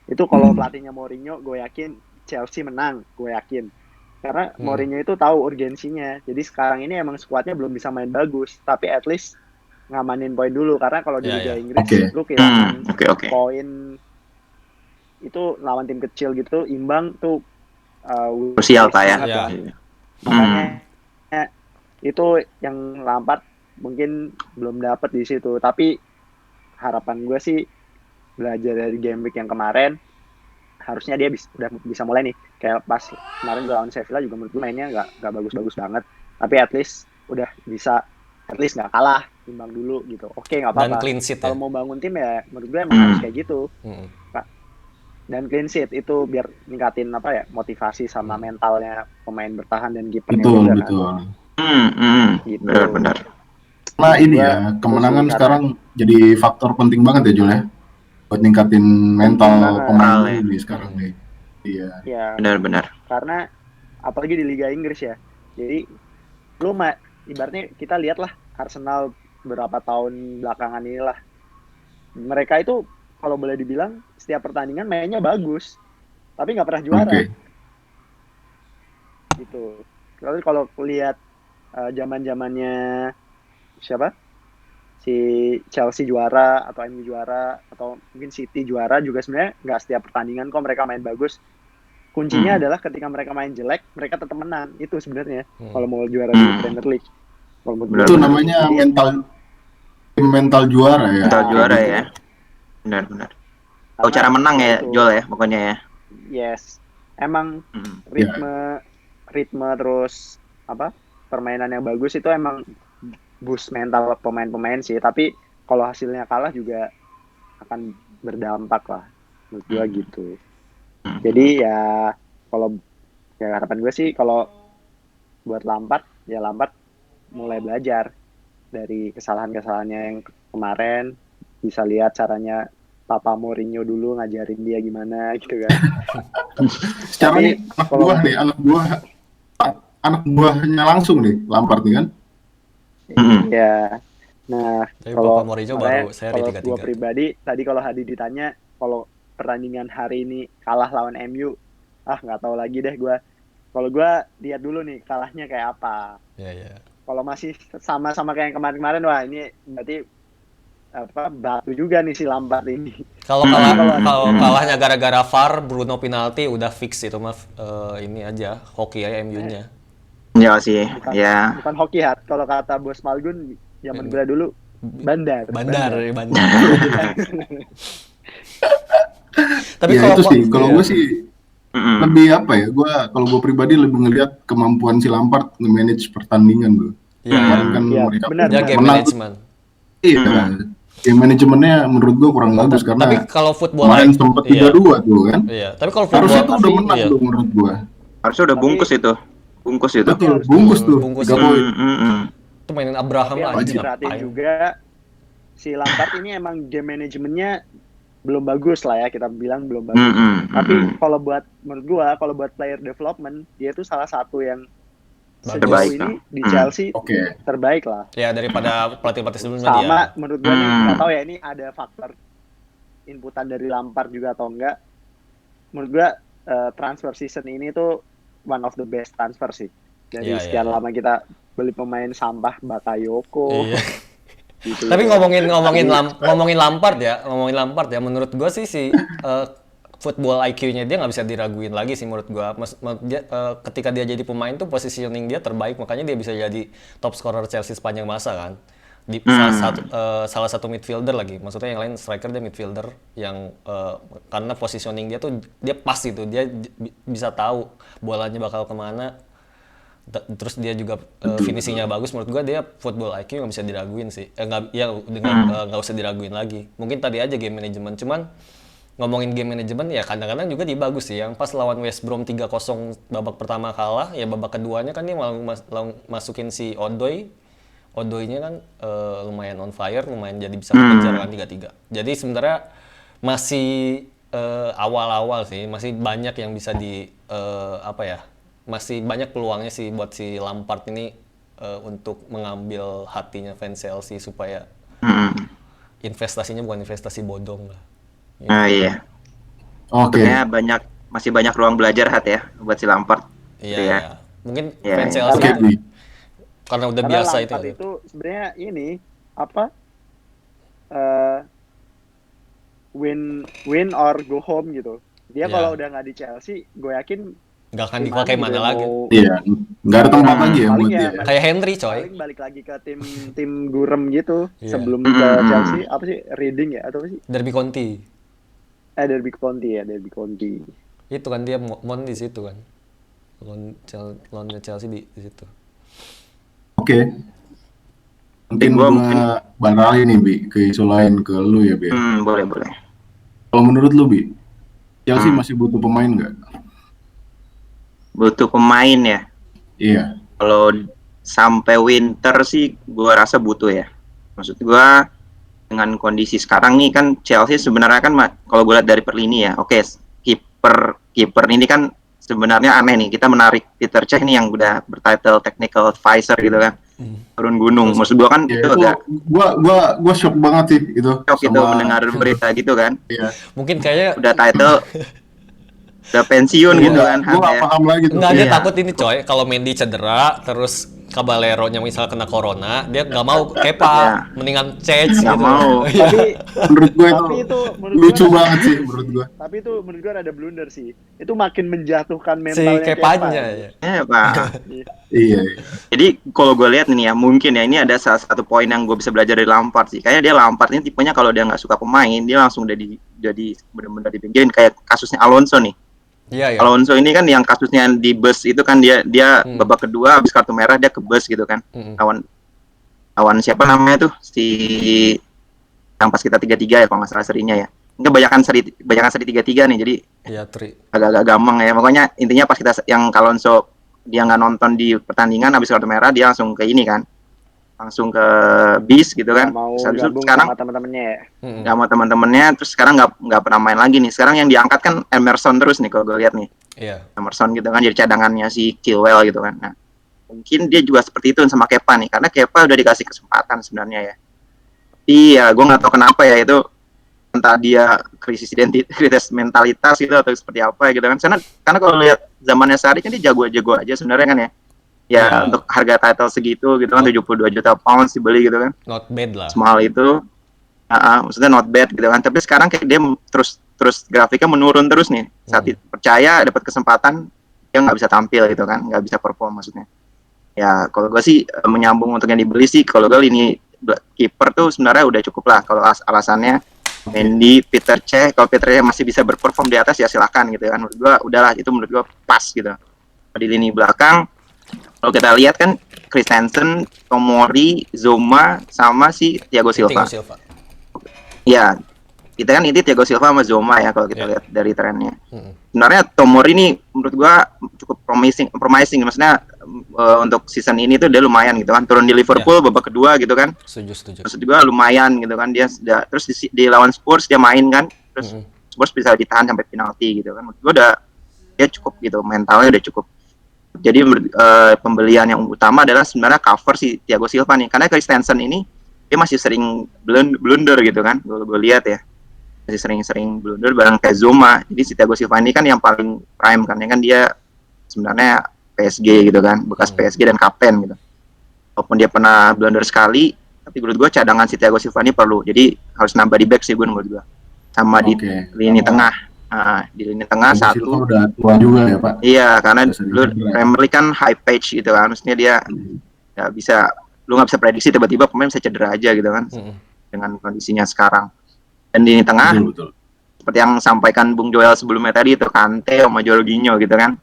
Itu kalau pelatihnya Mourinho, gue yakin Chelsea menang, gue yakin. Karena Mourinho itu tahu urgensinya. Jadi sekarang ini emang skuadnya belum bisa main bagus, tapi at least ngamanin poin dulu. Karena kalau di Liga Inggris, lu kehilangan Oke. poin itu lawan tim kecil gitu, imbang tuh Krusial Pak ya. banget Iya. lah. Makanya itu yang Lampard mungkin belum dapat di situ. Tapi harapan gue sih belajar dari game week yang kemarin, harusnya dia udah bisa mulai nih. Kayak pas kemarin lawan Sevilla juga menurut gue mainnya nggak bagus-bagus banget. Tapi at least udah bisa, at least nggak kalah, imbang dulu gitu. Oke, nggak Dan apa-apa. clean sheet ya. Kalau mau bangun tim ya menurut gue emang harus kayak gitu. Dan clean sheet itu biar ningkatin motivasi sama mentalnya pemain bertahan dan kipernya Betul. juga kan. Gitu. Benar. Nah ini Gua ya, kemenangan setuju sekarang jadi faktor penting banget ya Joel ya, buat ningkatin mental banget. pemain Ya. nih sekarang nih. Iya. Ya, Benar. karena apalagi di Liga Inggris ya. Jadi lu ibaratnya kita lihatlah Arsenal beberapa tahun belakangan inilah. Mereka itu kalau boleh dibilang setiap pertandingan mainnya bagus, tapi nggak pernah juara. Oke. Gitu. Lalu kalau lihat zaman-zamannya siapa? Si Chelsea juara atau MU juara atau mungkin City juara juga sebenarnya nggak setiap pertandingan kok mereka main bagus. Kuncinya adalah ketika mereka main jelek, mereka tetap menang. Itu sebenarnya kalau mau juara di Premier League. Itu namanya mental juara ya. Mental juara ya. Benar. Tahu cara menang ya, Joel ya, pokoknya ya. Yes. Emang ritme terus permainan yang bagus itu emang boost mental pemain-pemain sih, tapi kalau hasilnya kalah juga akan berdampak lah menurut gua gitu. Jadi ya kalau harapan gue sih kalau buat Lampard mulai belajar dari kesalahan-kesalahannya yang kemarin, bisa lihat caranya Papa Mourinho dulu ngajarin dia gimana gitu kan. Secara nih anak buahnya langsung nih Lampard nih kan. Ya. Nah, Tapi kalau Papa Mourinho baru seri 3-3. Gue pribadi tadi kalau Hadi ditanya kalau pertandingan hari ini kalah lawan MU, nggak tahu lagi deh gue. Kalau gue lihat dulu nih kalahnya kayak apa. Iya. Kalau masih sama-sama kayak yang kemarin-kemarin, wah ini berarti batu juga nih si Lampard ini. Kalau kalahnya gara-gara VAR, Bruno penalti udah fix itu mah ini aja hoki ya MU-nya. Ya sih, ya. Bukan hoki hat. Kalau kata Bos Malgun zaman gue dulu bandar. Tapi ya itu sih, kalau gue sih lebih kalau gue pribadi lebih ngelihat kemampuan si Lampard nge-manage pertandingan gue. Iya. Kemarin kan Iya, mereka benar. Dia game menang management. Iya. Tim manajemennya menurut gua kurang bagus Tapi karena kalau football kemarin sempet 3-2 tuh kan. Iya, tapi kalau Harusnya football tuh udah menang iya. tuh menurut gua. Harusnya udah bungkus itu. Bungkus itu. Betul, bungkus tuh. Bungkus 3 poin. Itu mainin Abraham Tapi yang lah harus diperhatiin juga si Lampard ini emang game manajemennya belum bagus lah ya, kita bilang belum bagus. Tapi kalau buat menurut gua, kalau buat player development, dia tuh salah satu yang Terbaik, sejauh ini di Chelsea terbaik lah. Ya daripada pelatih-pelatih sebelumnya dia. Sama menurut gua nih, nggak tahu ya ini ada faktor inputan dari Lampard juga atau enggak. Menurut gua transfer season ini tuh one of the best transfer sih. Dari sekian lama kita beli pemain sampah Bakayoko. Iya. Gitu. Tapi ngomongin Lampard ya, menurut gua sih football IQ-nya dia nggak bisa diraguin lagi sih menurut gua. Ketika dia jadi pemain tuh positioning dia terbaik, makanya dia bisa jadi top scorer Chelsea sepanjang masa kan. Di salah satu midfielder lagi, maksudnya yang lain striker, dia midfielder yang karena positioning dia tuh dia pas itu, dia bisa tahu bolanya bakal kemana. Terus dia juga finishingnya bagus. Menurut gua dia football IQ nggak bisa diraguin sih. Nggak usah diraguin lagi. Mungkin tadi aja game management, cuman ngomongin game management ya kadang-kadang juga dia bagus sih. Yang pas lawan West Brom 3-0 babak pertama kalah, ya babak keduanya kan dia malah masukin si Odoi-nya kan lumayan on fire, lumayan jadi bisa mengejar kan 3-3. Jadi sebenarnya masih awal-awal sih, masih banyak yang bisa masih banyak peluangnya sih buat si Lampard ini untuk mengambil hatinya fans Chelsea supaya investasinya bukan investasi bodong lah. Nah iya. Sebenarnya masih banyak ruang belajar ya buat si Lampard. Iya. Ya. Mungkin fans Chelsea karena udah biasa Lampard itu sebenarnya ini win or go home gitu. Dia kalau udah nggak di Chelsea, gue yakin nggak akan dipakai mana lagi. Iya, nggak ada tempat lagi ya buat dia. Kayak Henry coy. Paling balik lagi ke tim gurem gitu sebelum ke Chelsea. Apa sih, Reading ya atau apa sih? Derby County. Derby County. Itu kan dia mon di situ kan. Lawan Chelsea di situ. Oke. Mungkin gua baralin nih Bi ke isu lain ke lu ya Bi. Boleh. Kalau menurut lu Bi, Chelsea masih butuh pemain nggak? Butuh pemain ya? Iya. Kalau sampai winter sih gua rasa butuh ya. Maksud gua dengan kondisi sekarang nih kan Chelsea sebenarnya kan kalau gue lihat dari per lini ya, oke, kiper ini kan sebenarnya aneh nih, kita menarik Peter Cech nih yang udah bertitle technical advisor gitu kan, turun gunung. Maksud gue kan itu agak gua shock banget sih itu. Shock itu mendengar berita gitu kan. Iya. Mungkin kayaknya udah title udah pensiun gitu kan. Gue gak paham lagi tuh. Nggak, dia takut ini coy, kalau Mendy cedera terus Caballero-nya misal kena corona, dia nggak mau Kepa, mendingan Cech gitu. Mau. Tapi menurut gue itu lucu banget sih menurut gue. Tapi itu menurut gue ada blunder sih. Itu makin menjatuhkan si mentalnya Kepanya. Pak. Iya. Jadi kalau gue lihat nih ya, mungkin ya ini ada salah satu poin yang gue bisa belajar dari Lampard sih. Kayaknya dia Lampard ini tipenya kalau dia nggak suka pemain, dia langsung udah jadi benar-benar dipinggirin, kayak kasusnya Alonso nih. Iya. Alonso ini kan yang kasusnya di bus itu kan dia babak kedua habis kartu merah dia ke bus gitu kan. Lawan siapa namanya tuh, si yang pas kita 3-3 ya kalau nggak salah serinya ya. Enggak banyakan seri 3-3 nih, jadi agak-agak gampang ya. Pokoknya intinya pas kita yang Alonso dia nggak nonton di pertandingan habis kartu merah, dia langsung ke ini kan, langsung ke bis gitu kan. Sekarang sama teman-temannya ya. Nggak mau teman-temannya, terus sekarang nggak pernah main lagi nih. Sekarang yang diangkat kan Emerson terus nih kalau gue lihat nih. Iya. Emerson gitu kan, jadi cadangannya si Chilwell gitu kan. Nah, mungkin dia juga seperti itu sama Kepa nih, karena Kepa udah dikasih kesempatan sebenarnya ya. Iya, gue nggak tahu kenapa ya itu, entah dia krisis mentalitas gitu atau seperti apa gitu kan. Karena kalau lihat zamannya Sarri kan dia jago-jago aja sebenarnya kan ya. Ya, untuk harga title segitu gitu kan, 72 juta pounds dibeli gitu kan. Not bad lah. Semahal itu. Maksudnya not bad gitu kan. Tapi sekarang kayak dia terus grafiknya menurun terus nih. Saat percaya dapat kesempatan, dia nggak bisa tampil gitu kan. Nggak bisa perform maksudnya. Ya, kalau gue sih menyambung untuk yang dibeli sih, kalau gue ini kiper tuh sebenarnya udah cukup lah. Kalau alasannya Mendy, Peter Cech, kalau Peter Cech masih bisa berperform di atas ya silakan gitu kan. Menurut gue udahlah, itu menurut gue pas gitu. Di lini belakang Kalau kita lihat kan Christensen, Tomori, Zoma sama si Thiago Silva. Ya, kita kan inti Thiago Silva sama Zoma ya kalau kita lihat dari trennya. Sebenarnya Tomori ini menurut gua cukup promising maksudnya untuk season ini tuh dia lumayan gitu kan, turun di Liverpool babak kedua gitu kan. Setuju. Terus juga lumayan gitu kan, dia terus di lawan Spurs dia main kan, terus Spurs bisa ditahan sampai penalti gitu kan. Menurut gua udah dia cukup gitu, mentalnya udah cukup. Jadi pembelian yang utama adalah sebenarnya cover si Thiago Silva nih, karena Christensen ini dia masih sering blunder gitu kan, gue lihat ya masih sering blunder bareng kayak Zuma. Jadi si Thiago Silva ini kan yang paling prime kan, ya kan dia sebenarnya PSG gitu kan, bekas PSG dan kapten gitu. Walaupun dia pernah blunder sekali, tapi menurut gue cadangan si Thiago Silva ini perlu, jadi harus nambah di back sih gue menurut gue, sama di lini tengah. Di lini tengah satu udah tua juga ya Pak. Iya, karena lu Premier League kan high pitch gitu kan, maksudnya dia nggak bisa, lu nggak bisa prediksi tiba-tiba pemain bisa cedera aja gitu kan, dengan kondisinya sekarang. Dan di tengah Betul. seperti yang sampaikan Bung Joel sebelumnya tadi itu Kante sama Jorginho gitu kan.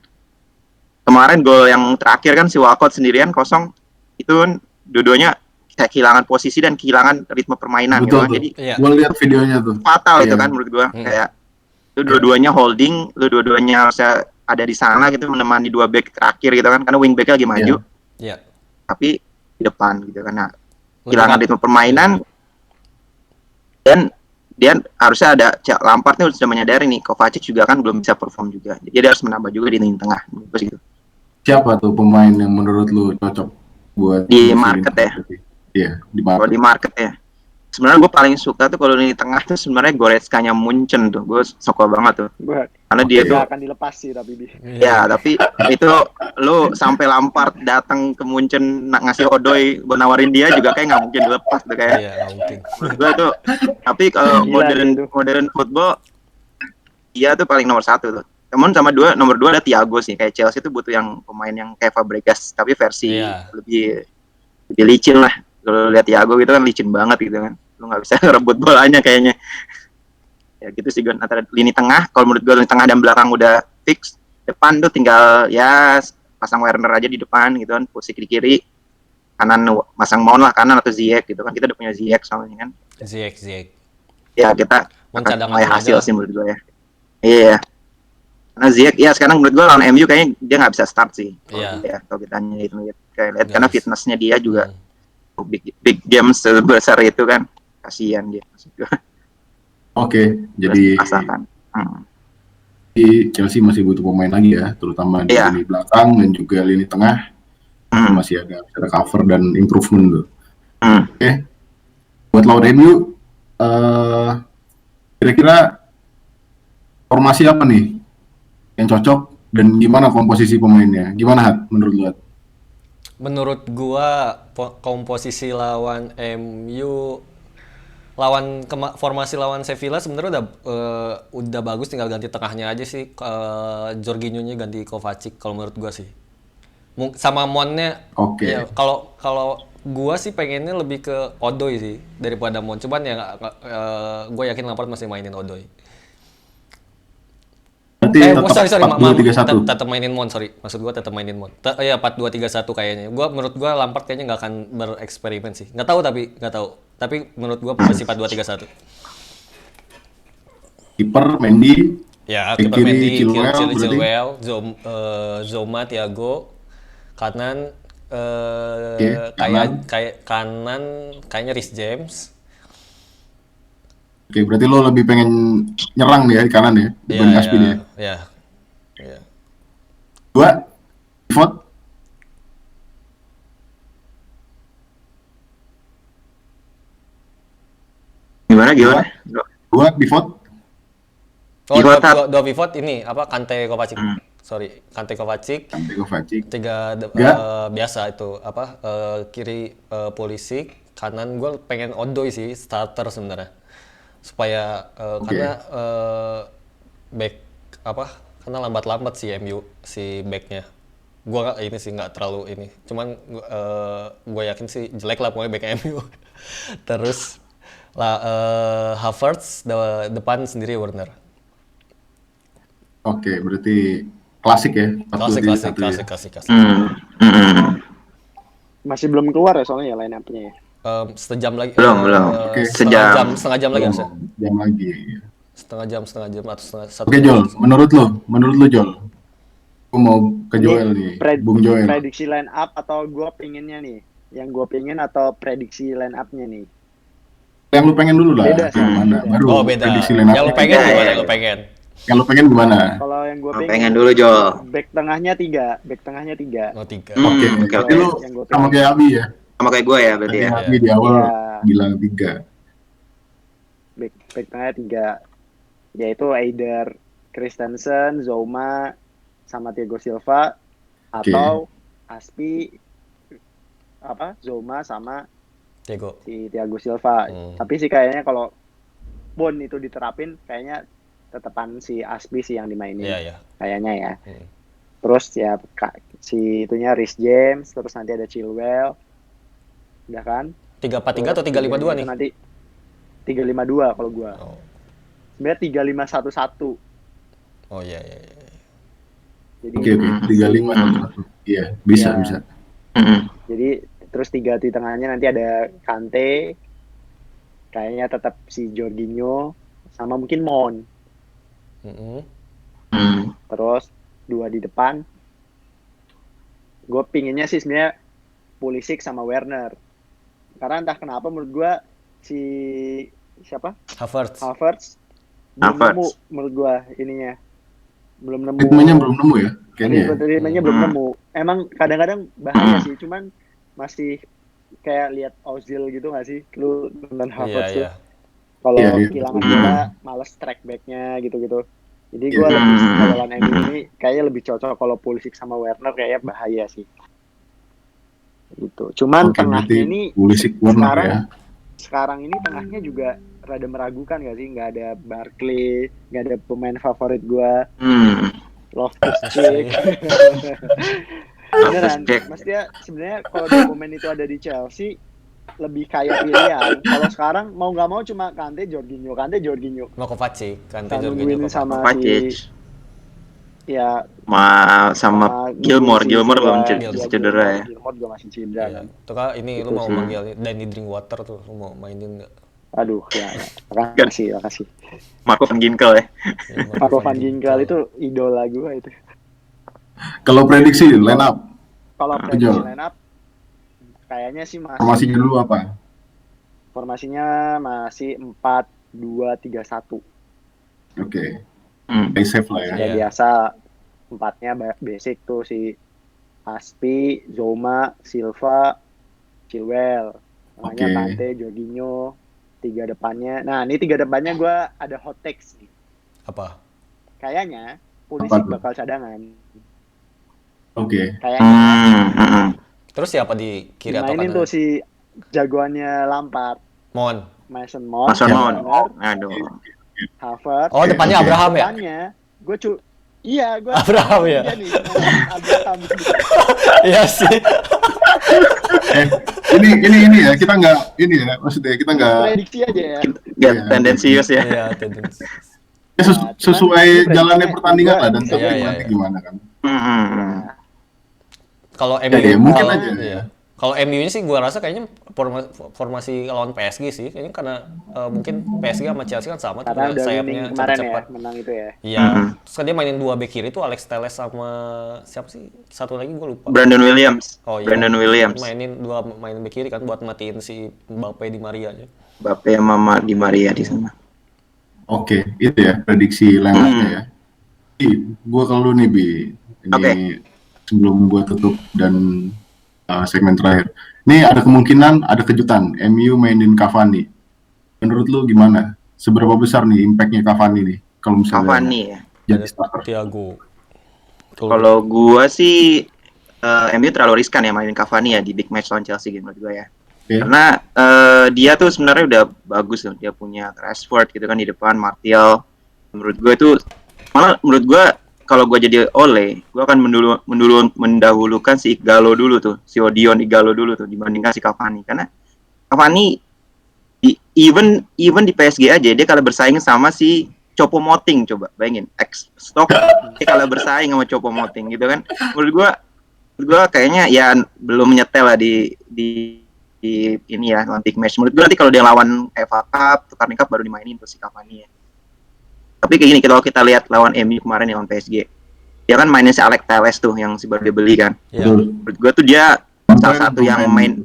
Kemarin gol yang terakhir kan si Walcott sendirian kosong, itu kan dua-duanya kayak kehilangan posisi dan kehilangan ritme permainan gitu kan. Jadi gue lihat videonya tuh fatal itu kan menurut gua, kayak lu dua-duanya holding, lu dua-duanya harusnya ada di sana gitu menemani dua back terakhir gitu kan, karena wing back lagi maju, tapi di depan gitu kan. Nah, kehilangan ritme permainan, dan dia harusnya ada Lampard nih sudah menyadari nih Kovacic juga kan belum bisa perform juga, jadi dia harus menambah juga di lini tengah gitu. Siapa tuh pemain yang menurut lu cocok buat di market ya? Iya, di market. Kalau di market ya, sebenarnya gue paling suka tuh kalau di tengah tuh sebenarnya Goretzka-nya Munchen tuh, gue suka banget tuh. Karena dia tuh akan dilepas sih tapi ya, tapi itu lu sampai Lampard datang ke Munchen ngasih Odoi buat nawarin dia juga kayak nggak mungkin dilepas tuh kayak. Iya, nggak mungkin. Gue tuh, tapi kalau modern football dia tuh paling nomor satu tuh. Namun sama nomor dua ada Thiago sih, kayak Chelsea tuh butuh yang pemain yang kayak Fabregas tapi versi lebih licin lah. Kalau lihat Thiago gitu kan licin banget gitu kan, lu nggak bisa ngerebut bolanya kayaknya. Ya gitu sih Gon, antara lini tengah, kalau menurut gue lini tengah dan belakang udah fix, depan tuh tinggal ya pasang Werner aja di depan gitu kan, posisi di kiri, kanan masang Mount lah kanan atau Ziyech gitu kan, kita udah punya Ziyech soalnya kan. Ziyech. Ya kita mulai hasil sih menurut gue ya. Iya. Karena Ziyech ya sekarang menurut gue lawan MU kayaknya dia nggak bisa start sih. Ya, kalau kita lihat karena fitnessnya dia juga big game sebesar itu kan, kasihan dia. Oke, jadi di Chelsea masih butuh pemain lagi ya, terutama di lini belakang dan juga lini tengah. Masih ada cover dan improvement tuh. Oke. Buat lawan MU, kira-kira formasi apa nih yang cocok dan gimana komposisi pemainnya? Gimana Hat, menurut lu? Menurut gua komposisi lawan MU, formasi lawan Sevilla sebenarnya udah bagus, tinggal ganti tengahnya aja sih. Jorginho-nya ganti Kovacic kalau menurut gua sih. Sama Mon-nya. Ya, kalau gua sih pengennya lebih ke Odoi sih daripada Mon. Cuman ya gua yakin Lampard masih mainin Odoi. Tetap mainin Mon, sorry. Maksud gua tetap mainin Mon. Iya, 4-2-3-1 kayaknya. Menurut gua Lampard kayaknya nggak akan bereksperimen sih. Nggak tahu. Tapi menurut gua masih 4-2-3-1. Kiper Mendy. Ya, kiper Mendy, Chilwell, Zoma, Thiago. Kanan kanan kayaknya Reece James. Oke, berarti lo lebih pengen nyerang nih ya di kanan ya, dibanding Aspi ya? Iya. Dua, pivot. Gimana? Dua pivot. Dua pivot ini apa? Kante Kovacic. Sorry, Kante Kovacic. Tiga biasa itu apa? Kiri Pulisic, kanan gue pengen Odoi sih starter sebenarnya. Supaya karena back karena lambat sih MU si backnya. Gua ini sih nggak terlalu ini, cuman gue yakin sih jelek lah pokoknya back MU. Terus Havertz depan sendiri Werner. Oke, berarti klasik ya. Klasik. Mm-mm. Masih belum keluar ya soalnya ya line up-nya ya. Setengah jam lagi. Belum. Oke. Setengah jam lagi harusnya. Jam lagi. Setengah jam atau satu Oke jam. Jol, menurut lu Jol, aku mau ke Ini Joel nih, Bung Joel. prediksi line up atau gue pinginnya nih? Yang gue pingin atau prediksi line up-nya nih? Yang lu pengen dulu lah, Beda sih, yang mana? beda. Baru Oh beda. prediksi line Yang lu up. pengen Beda, gimana? ya. Yang lu pengen? Yang lu pengen gimana? Kalau yang gue Pengen dulu, Jol. back tengahnya 3, Oh 3. Oke, Oke. berarti lu Yang gua sama pengen. kayak Abi ya? Sama kayak gue ya berarti Tadi ya. Abi di awal Iya. bilang 3. Back tengahnya 3, yaitu either Christensen, Zouma, sama Thiago Silva, atau Aspi, Zouma sama Diego. si Thiago Silva. Tapi sih kayaknya kalau Bon itu diterapin, kayaknya tetepan si Aspi sih yang dimainin. Iya. Kayaknya ya. Terus ya si itunya Rhys James, terus nanti ada Chilwell. Udah kan? 3-4-3 atau 3-5-2 nih? Nanti 3-5-2 kalau gua. Oh. Sebenarnya 3-5-1-1. Oh iya. Jadi Oke, 35 Iya, bisa. Mm-mm. Jadi terus 3 di tengahnya nanti ada Kante. Kayaknya tetap si Jorginho sama mungkin Mon. Terus 2 di depan. Gue pinginnya sih sebenarnya Pulisic sama Werner. Karena entah kenapa menurut gue si siapa? Havertz belum nemu menurut gue ininya. Belum nemu. Ritmenya belum nemu ya? Kayaknya. Ritmenya belum nemu. Emang kadang-kadang bahaya sih, cuman masih kayak lihat Ozil gitu nggak sih? Lu nonton Havertz tuh. Kalau kehilangan bola, males track back-nya gitu-gitu. Jadi gue lebih kalau lawan MU ini kayaknya lebih cocok kalau Pulisic sama Werner kayaknya bahaya sih. Gitu. Cuman tengahnya ini Pulisic sekarang ini tengahnya juga rada meragukan gak sih? Nggak ada Barkley, nggak ada pemain favorit gue. Loftus-Cheek. Beneran, maksudnya sebenarnya kalau dua pemain itu ada di Chelsea lebih kayak pilihan. Kalau sekarang mau nggak mau cuma Kante, Jorginho. Mau Kovacic, Kante, Jorginho sama Kovacic. Ya sama Gilmore belum cedera ya. Gilmore juga masih cedera kan. Tuh kan ini lu mau manggil Danny Drinkwater tuh, lu mau mainin nggak? Aduh ya. Makasih. Marco van Ginkel ya. Marco van Ginkel itu idola gue itu. Kalau prediksi line up. Kalau prediksi line up kayaknya sih masih. Formasinya dulu apa? Formasinya masih 4-2-3-1. Oke. Stay safe lah ya. Ya biasa 4-nya basic tuh si Aspi, Zouma, Silva, Chilwell. Namanya Kante, Jorginho. 3 depannya. Nah, ini 3 depannya gue ada hot takes nih. Apa? Kayaknya Pulisic bakal cadangan. Oke. Kayaknya. Terus siapa di kiri atau kanan? Mainin tuh si jagoannya Lampard. Mason Mount. Aduh. Havertz. Oh, depannya Abraham ya? Depannya gue gue Abraham ya. Abraham. Iya sih. Ini ya, kita nggak maksudnya kita nggak prediksi aja ya. Tendensius ya. Iya, tendensius. Sesuai jalannya pertandingan lah dan nanti gimana kan. Kalau MU mungkin aja. Iya. Kalau MU-nya sih gue rasa kayaknya formasi lawan PSG sih. Kayaknya karena mungkin PSG sama Chelsea kan sama tuh sayapnya cepat-cepat. Ya, menang itu ya. Iya. Terus kan dia mainin 2 bek kiri tuh Alex Telles sama siapa sih? Satu lagi gue lupa. Brandon Williams. Oh iya. Brandon Williams. Mainin bek kiri kan buat matiin si Mbappe di Maria aja. Mbappe sama Di Maria di sana. Oke, itu ya prediksi line up-nya ya. Gue kalau nih Bi. Ini sebelum gue tutup dan segmen terakhir. Nih ada kemungkinan ada kejutan MU mainin Cavani. Menurut lu gimana? Seberapa besar nih impact-nya Cavani nih? Kalau misalnya Cavani ya. Jadi starter. Thiago. Kalau gua sih MU terlalu riskan ya mainin Cavani ya di big match lawan Chelsea gitu menurut gua ya. Karena dia tuh sebenarnya udah bagus loh. Dia punya Rashford gitu kan di depan, Martial. Menurut gua itu menurut gua kalau gue jadi Ole, gue akan mendahulukan si Igalo dulu tuh, si Odion Igalo dulu tuh dibandingkan si Cavani. Karena Cavani even di PSG aja dia kalah bersaing sama si Choupo-Moting, coba bayangin, ex-Stoke dia kalah bersaing sama Choupo-Moting gitu kan. Menurut gue menurut gue kayaknya ya belum nyetel lah di ini ya lawan big match. Menurut gue nanti kalau dia lawan FA Cup, tukar Cup baru dimainin tuh si Cavani ya. Tapi kayak gini kalau kita lihat lawan MU kemarin ya lawan PSG, dia kan mainin si Alex Telles tuh yang si baru dibeli kan. Iya. Menurut gue tuh dia salah satu yang main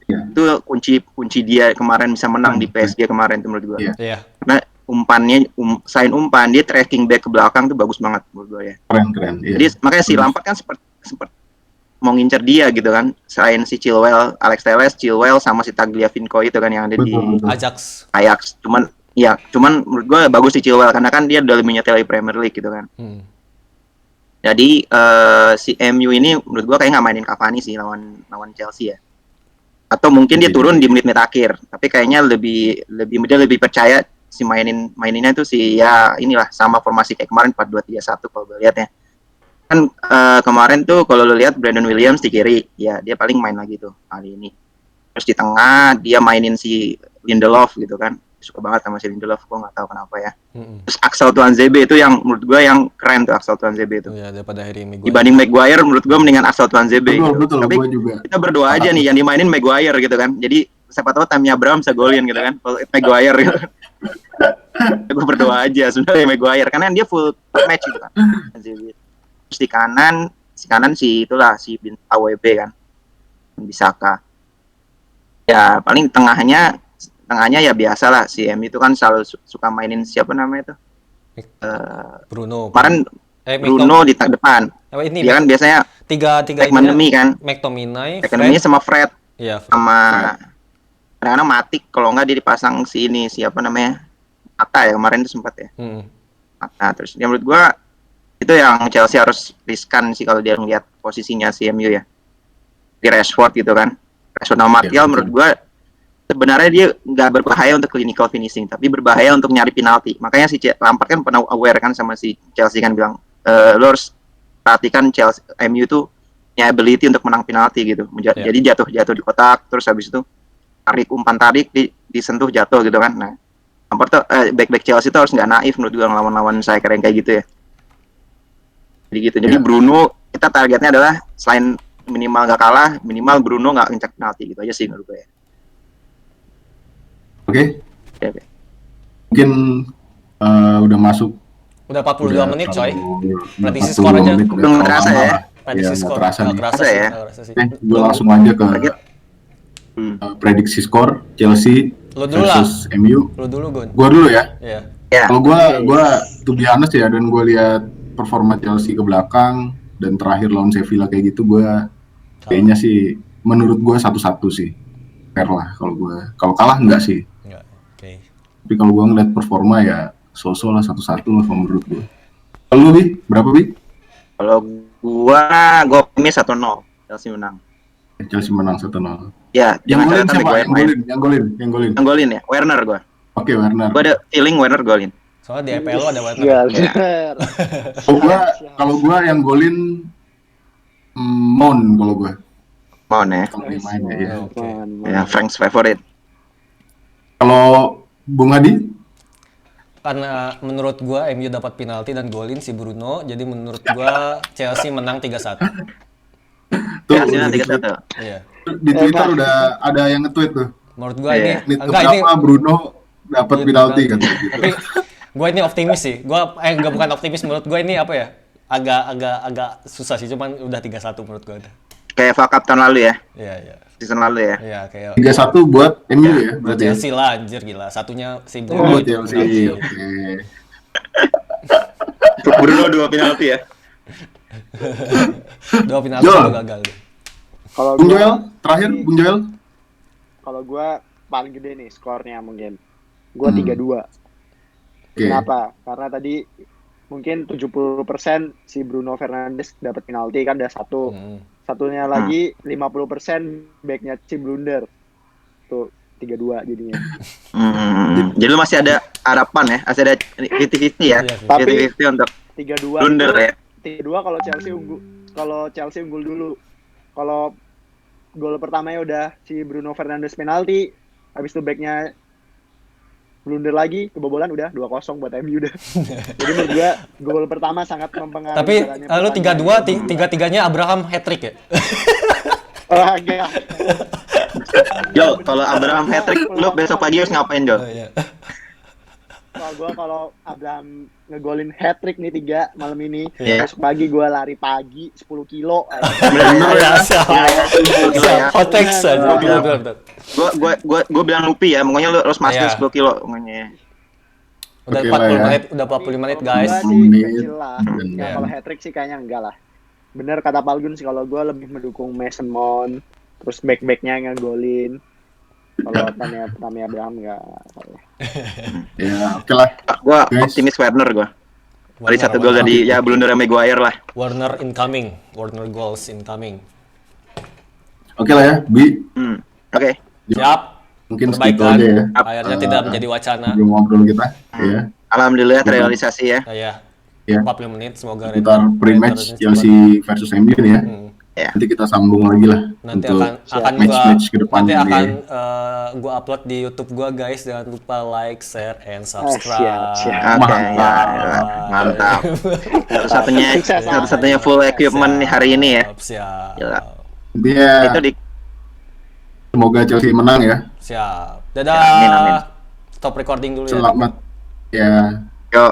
itu kunci dia kemarin bisa menang di PSG kemarin tuh menurut gue. Iya. Karena umpannya selain umpan dia tracking back ke belakang tuh bagus banget menurut gue ya. Keren. Iya. Jadi makanya si Lampard kan sempat mau ngincer dia gitu kan. Selain si Chilwell, Alex Telles, Chilwell sama si Tagliafico itu kan yang ada di Ajax. Ajax. Cuman menurut gue bagus si Chilwell karena kan dia udah lebih nyetel di Premier League gitu kan. Jadi si MU ini menurut gue kayak nggak mainin Cavani sih lawan Chelsea ya. Atau mungkin dia turun di menit-menit akhir. Tapi kayaknya dia lebih percaya si maininnya itu si ya inilah sama formasi kayak kemarin 4-2-3-1 kalau gue lihat ya. Kan kemarin tuh kalau lo lihat Brandon Williams di kiri, ya dia paling main lagi tuh kali ini. Terus di tengah dia mainin si Lindelof gitu kan. Suka banget sama si Lindelof, gue nggak tahu kenapa ya. Terus Axel Tuanzebe itu yang menurut gue yang keren tuh Axel Tuanzebe itu. Iya, daripada Harry Maguire. Dibanding Maguire menurut gue mendingan Axel Tuanzebe gitu. Betul, Tapi gue juga. kita berdoa aja nih yang dimainin Maguire gitu kan. Jadi siapa tahu Tammy Abraham bisa golin gitu kan. Kalau Maguire gitu. Gue berdoa aja sebenarnya Maguire karena dia full match gitu kan. Terus di kanan si itulah si AWB kan. Bisaka. Ya paling tengahnya ya biasa lah si MU itu kan selalu suka mainin siapa namanya itu Bruno. kemarin Bruno di depan. Ini dia kan biasanya tiga McTominay kan. McTominay, McTominay sama Fred. Iya. Sama kadang-kadang Matic kalau nggak dia dipasang si ini siapa namanya Mata ya kemarin itu sempat ya. Mata terus dia menurut gua itu yang Chelsea harus riskan sih kalau dia ngeliat posisinya si MU ya di Rashford gitu kan. Rashford sama Martial menurut gua sebenarnya dia nggak berbahaya untuk clinical finishing, tapi berbahaya untuk nyari penalti. Makanya si Lampard kan pernah aware kan sama si Chelsea kan bilang, lo harus perhatikan Chelsea, MU itu punya ability untuk menang penalti gitu. Jadi jatuh di kotak, terus habis itu umpan tarik disentuh jatuh gitu kan. Nah, Lampard tuh back Chelsea itu harus nggak naif menurut gue lawan striker yang kayak gitu ya. Jadi gitu. Jadi Bruno kita targetnya adalah selain minimal nggak kalah, minimal Bruno nggak ngincar penalti gitu aja sih menurut gue ya. Oke. Okay. Mungkin udah masuk. Udah 42 menit coy. Prediksi skor aja. Belum terasa ya. Prediksi skor. Nggak kerasa ya. Gue langsung aja ke prediksi skor Chelsea versus MU. Lu dulu Gun. Gue dulu ya. Iya. Kalau gue to be honest ya, dan gue lihat performa Chelsea ke belakang dan terakhir lawan Sevilla kayak gitu, gue kayaknya sih menurut gue 1-1 sih. Fair lah kalau kalah enggak sih. Okay. Tapi kalau gue ngeliat performa ya so-so lah 1-1 lah kalau menurut gue. Kalau Bi, berapa Bi? Kalau gue optimis 1-0 Chelsea menang. Chelsea menang 1-0. Ya, yang golin siapa? Yang golin ya? Werner gue. Oke, Werner. Gue ada feeling Werner golin. Soalnya di EPL ada Werner. Kalau gue yang golin Mount kalau gue. Mount ya. Kalau dia main ya. Ya, Frank's favorite. Kalau Bung Adi? Karena menurut gua MU dapat penalti dan golin si Bruno, jadi menurut gua Chelsea menang 3-1. Tuh, hasilnya 3-1. Iya. Di Twitter udah ada yang nge-tweet tuh. Menurut gua ini Bruno dapat penalti kan. Tapi gua ini optimis sih. Bukan optimis, menurut gua ini apa ya? Agak susah sih, cuman udah 3-1 menurut gua udah. Kayak FA Cup tahun lalu ya. Iya. Season lalu ya. Iya, kayak 3-1 buat MU ya. Buat Chelsea lah, anjir gila. Satunya si Bruno. Bruno. Chelsea. Oke. Bruno 2 penalti ya. 2 penalti udah gagal. Kalau Bung Joel, terakhir Bung Joel. Kalau gua paling gede nih skornya mungkin. Gua 3-2. Okay. Kenapa? Karena tadi mungkin 70% si Bruno Fernandes dapat penalti kan, ada satu. Satunya lagi 50% backnya si blunder. Tuh 3-2 jadinya. Jadi lu masih ada harapan ya? Masih ada 50-50 ya? Tapi 50-50 untuk 3-2 blunder ya? 3-2 kalau Chelsea unggul dulu. Kalau gol pertamanya udah si Bruno Fernandes penalti, habis itu backnya blunder lagi, kebobolan udah 2-0 buat MU udah. Jadi menurut gua gol pertama sangat mempengaruhi. Tapi jalannya lu pertandingan. 3-2, tiga-tiganya Abraham hat-trick ya? Oh, enggak. Jo, kalau Abraham hat-trick, lu besok pagi harus ngapain, Jo? Oh, iya. Kalau Abraham ngegolin hat-trick nih 3 malam ini, Iya. besok pagi gua lari pagi 10 kilo. Bener-bener ya. Siap. Ya. Hot takes aja. Iya. Betul. Gue bilang Lupi ya, pokoknya lu harus masukin Iya. 10 kilo pokoknya. Udah Oke 40 lah ya. menit, udah 45 menit Kalau guys. gua sih Menit. kecil lah. Dan- Ya, kalau hat-trick sih kayaknya enggak lah. Bener kata Palgun sih, kalau gua lebih mendukung Mason Mount, terus back-backnya ngegolin. Kalau Tammy Abraham enggak. Ya, oke lah. Gue Guys. optimis Werner gue. Tadi Warner, 1 gol Warner. dari ya blunder Maguire lah. Warner incoming. Warner goals incoming. Oke lah ya, Bi. Oke. Siap. Mungkin segitu Perbaikan. aja ya. Akhirnya tidak menjadi wacana. Ngobrol kita. Ya. Alhamdulillah terrealisasi ya. Ya. Ya. 40 menit semoga Seputar Rangers- pre-match Rangers Chelsea versus MU nih ya. Ya. Nanti kita sambung lagi lah Nanti untuk akan match-match ke depan nanti ini. akan gua upload di YouTube gua guys, jangan lupa like, share, and subscribe. siap. Oke, ya, mantap. Satu-satunya full equipment nih hari ini ya. Siap. Gila. Intinya Itu di semoga Chelsea menang ya. Siap. Dadah. Ya, amin. Stop recording dulu ya. Selamat ya. Yo.